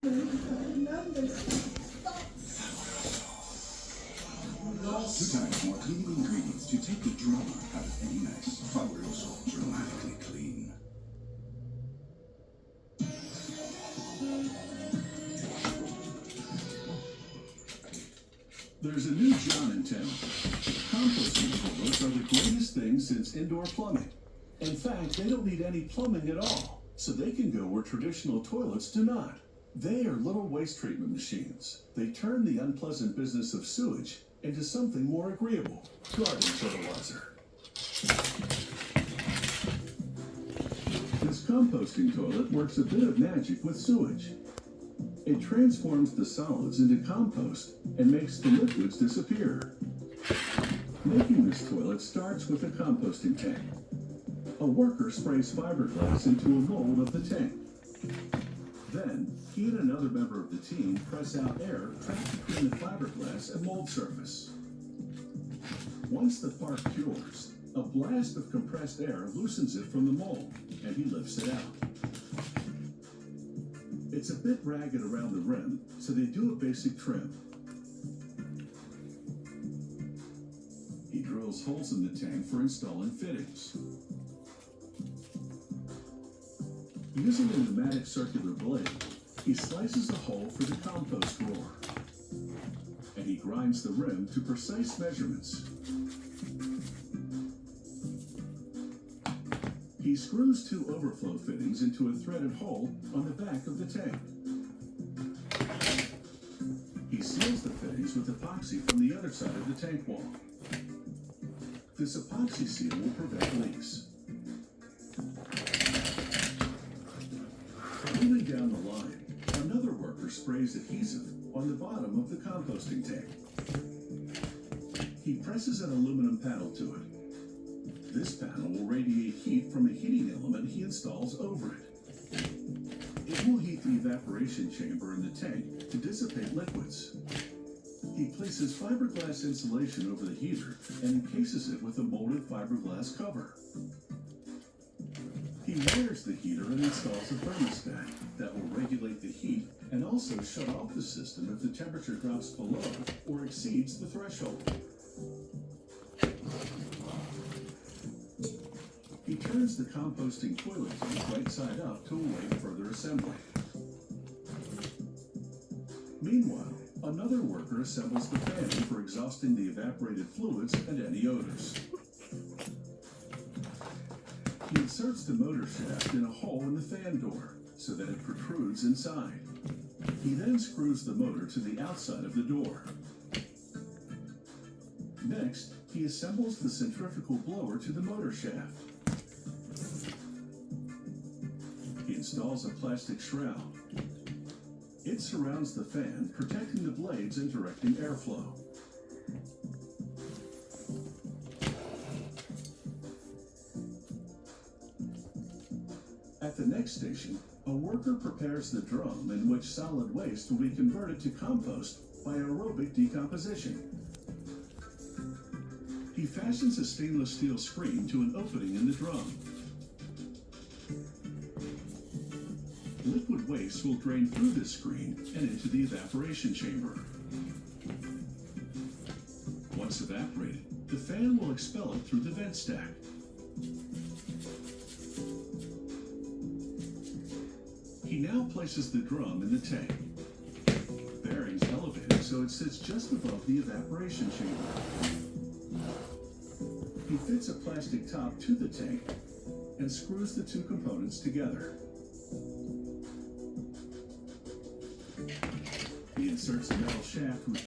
Two times more cleaning ingredients to take the drama out of any mess. Fabuloso, dramatically clean. There's a new John in town. Composting toilets are the greatest thing since indoor plumbing. In fact, they don't need any plumbing at all, so they can go where traditional toilets do not. They are little waste treatment machines. They turn the unpleasant business of sewage into something more agreeable. Garden fertilizer. This composting toilet works a bit of magic with sewage. It transforms the solids into compost and makes the liquids disappear. Making this toilet starts with a composting tank. A worker sprays fiberglass into a mold of the tank. Then, he and another member of the team press out air trapped between the fiberglass and mold surface. Once the part cures, a blast of compressed air loosens it from the mold, and he lifts it out. It's a bit ragged around the rim, so they do a basic trim. He drills holes in the tank for installing fittings. Using a pneumatic circular blade, he slices a hole for the compost roller, and he grinds the rim to precise measurements. He screws two overflow fittings into a threaded hole on the back of the tank. He seals the fittings with epoxy from the other side of the tank wall. This epoxy seal will prevent leaks. Moving down the line, another worker sprays adhesive on the bottom of the composting tank. He presses an aluminum panel to it. This panel will radiate heat from a heating element he installs over it. It will heat the evaporation chamber in the tank to dissipate liquids. He places fiberglass insulation over the heater and encases it with a molded fiberglass cover. He wires the heater and installs a thermostat that will regulate the heat and also shut off the system if the temperature drops below or exceeds the threshold. He turns the composting toilet tank right side up to await further assembly. Meanwhile, another worker assembles the fan for exhausting the evaporated fluids and any odors. He inserts the motor shaft in a hole in the fan door so that it protrudes inside. He then screws the motor to the outside of the door. Next, he assembles the centrifugal blower to the motor shaft. He installs a plastic shroud. It surrounds the fan, protecting the blades and directing airflow. At the next station, a worker prepares the drum in which solid waste will be converted to compost by aerobic decomposition. He fashions a stainless steel screen to an opening in the drum. Liquid waste will drain through this screen and into the evaporation chamber. Once evaporated, the fan will expel it through the vent stack. He now places the drum in the tank. Bearings elevated so it sits just above the evaporation chamber. He fits a plastic top to the tank and screws the two components together. He inserts a metal shaft with